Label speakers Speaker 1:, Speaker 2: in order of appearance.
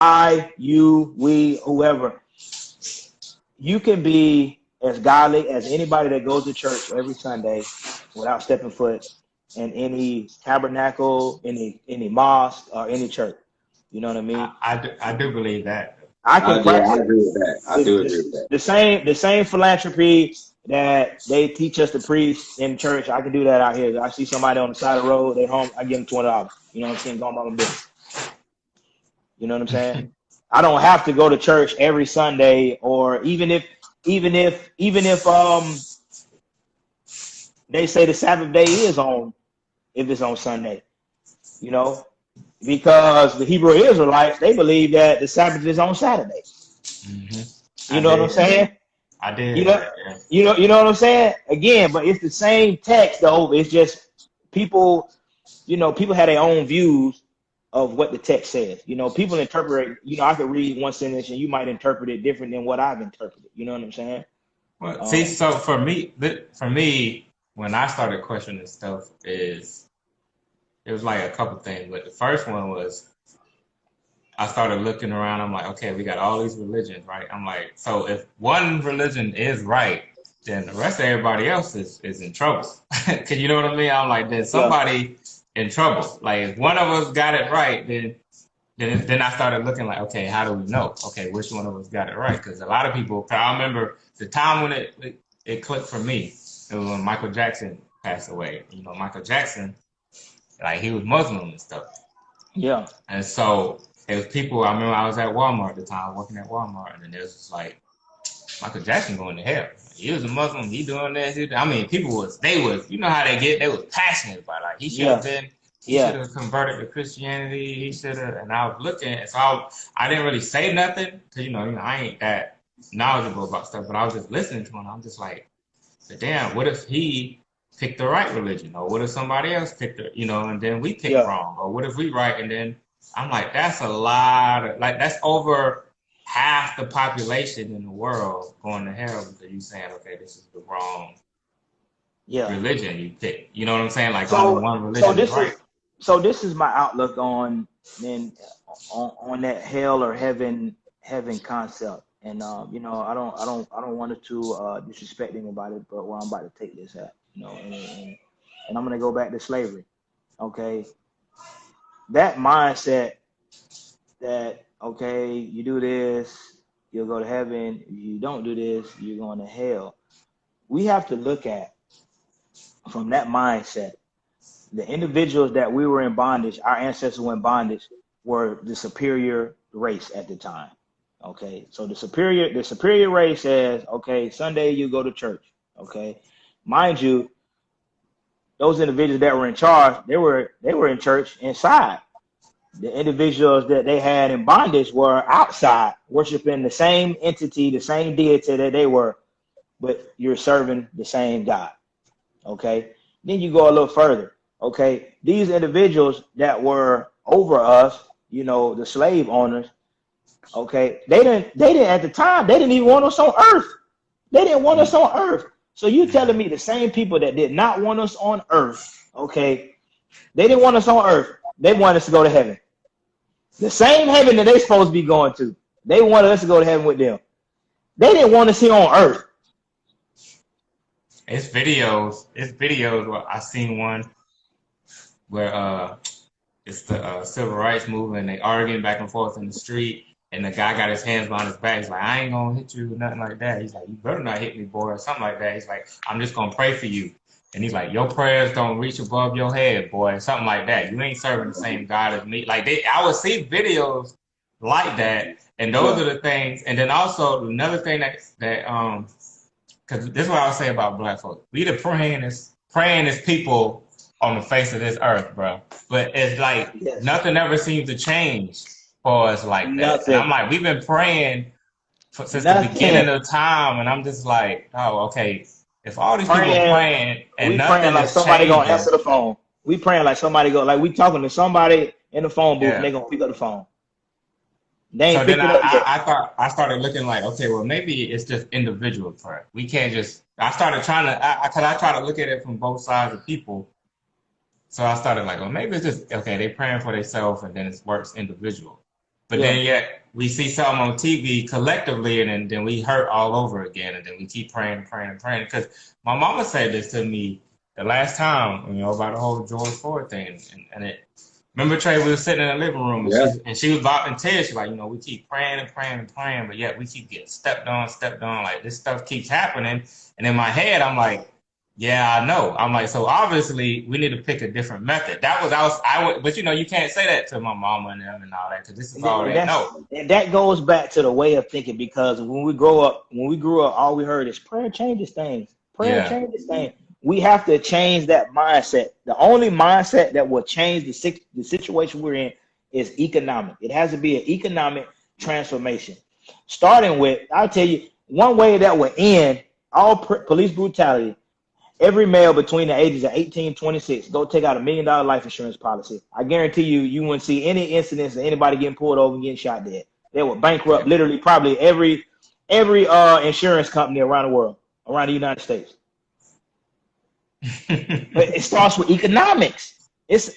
Speaker 1: I, you, we, whoever, you can be as godly as anybody that goes to church every Sunday without stepping foot in any tabernacle, any mosque, or any church. You know what I mean?
Speaker 2: I do believe that.
Speaker 1: I can
Speaker 3: Yeah, I
Speaker 1: practice
Speaker 3: agree with that. I do agree with that.
Speaker 1: the same philanthropy that they teach us to preach in church. I can do that out here. I see somebody on the side of the road, they home, I give them $20. You know what I'm saying? Going about my business. You know what I'm saying? I don't have to go to church every Sunday, or even if they say the Sabbath day is on, if it's on Sunday, you know, because the Hebrew Israelites, they believe that the Sabbath is on Saturday.
Speaker 2: Mm-hmm.
Speaker 1: You know what I'm saying?
Speaker 2: I did.
Speaker 1: You know, you know what I'm saying? Again, but it's the same text though. It's just people, people have their own views of what the text says. People interpret. I could read one sentence and you might interpret it different than what I've interpreted. You know what I'm saying?
Speaker 2: Well, see, so for me, when I started questioning stuff, it was like a couple things. But the first one was I started looking around. I'm like, okay, we got all these religions, right? I'm like, so if one religion is right, then the rest of everybody else is in trouble. Cause you know what I mean? I'm like, there's somebody in trouble. Like if one of us got it right, then I started looking like, okay, how do we know? Okay, which one of us got it right? Because a lot of people, I remember the time when it clicked for me. It was when Michael Jackson passed away. Michael Jackson, like he was Muslim and stuff.
Speaker 1: Yeah.
Speaker 2: And so it was people. I remember I was at Walmart at the time, working at Walmart, and then there was just like Michael Jackson going to hell. He was a Muslim. He doing this. I mean, people was you know how they get. They was passionate about it. Like he should have been. He should have converted to Christianity. He should have. And I was looking, and so I didn't really say nothing because I ain't that knowledgeable about stuff. But I was just listening to him. I'm just like, damn, what if he picked the right religion, or what if somebody else picked it? And then we picked wrong, or what if we right? And then I'm like, that's a lot of that's over half the population in the world going to hell because you saying, okay, this is the wrong religion you picked. You know what I'm saying? Like only one religion is right.
Speaker 1: So this is my outlook on on that hell or heaven concept. And I don't want to disrespect anybody, but where I'm about to take this at, and I'm gonna go back to slavery. Okay. That mindset that, okay, you do this, you'll go to heaven. If you don't do this, you're going to hell. We have to look at, from that mindset, the individuals that we were in bondage, our ancestors were in bondage, were the superior race at the time. Okay, so the superior race says, okay, Sunday you go to church. Okay, mind you, those individuals that were in charge, they were in church inside. The individuals that they had in bondage were outside, worshiping the same entity, the same deity that they were, but you're serving the same God. Okay, then you go a little further. Okay, these individuals that were over us, the slave owners. Okay, they didn't at the time. They didn't even want us on earth. They didn't want us on earth. So you telling me the same people that did not want us on earth, okay, they didn't want us on earth. They wanted us to go to heaven. The same heaven that they supposed to be going to. They wanted us to go to heaven with them. They didn't want us here on earth.
Speaker 2: It's videos. Where I seen one where it's the civil rights movement. They arguing back and forth in the street. And the guy got his hands behind his back. He's like, I ain't gonna hit you or nothing like that. He's like, you better not hit me, boy, or something like that. He's like, I'm just gonna pray for you. And he's like, your prayers don't reach above your head, boy, something like that. You ain't serving the same God as me. Like I would see videos like that, and those are the things. And then also another thing that because this is what I would say about black folks. We the praying people on the face of this earth, bro. But it's like nothing ever seems to change for us like that. And I'm like, we've been praying since the beginning of time, and I'm just like, oh, okay. If all these people praying and nothing praying like
Speaker 1: somebody
Speaker 2: changing,
Speaker 1: gonna answer the phone. We praying like somebody we talking to somebody in the phone booth and they gonna pick up the phone. They ain't
Speaker 2: so then I started looking like, okay, well maybe it's just individual prayer. We can't just. I started trying to, because I try to look at it from both sides of people. So I started like, well maybe it's just okay. They praying for themselves and then it works individual. but then yet we see something on TV collectively, and then we hurt all over again, and then we keep praying and praying and praying. Because my mama said this to me the last time, about the whole George Floyd thing, and it. Remember, Trey, we were sitting in the living room, and she was bopping Ted. She's like, we keep praying and praying and praying, but yet we keep getting stepped on. Like, this stuff keeps happening. And in my head, I'm like, yeah, I know. I'm like, so obviously we need to pick a different method. But you can't say that to my mama and them and all that, because this is all they know.
Speaker 1: And that goes back to the way of thinking, because when we grew up, all we heard is prayer changes things. Prayer changes things. We have to change that mindset. The only mindset that will change the situation we're in is economic. It has to be an economic transformation. Starting with, I'll tell you, one way that will end all police brutality, every male between the ages of 18 and 26, go take out $1 million life insurance policy. I guarantee you wouldn't see any incidents of anybody getting pulled over and getting shot dead. They would bankrupt literally probably every insurance company around the world, around the United States. But it starts with economics. It's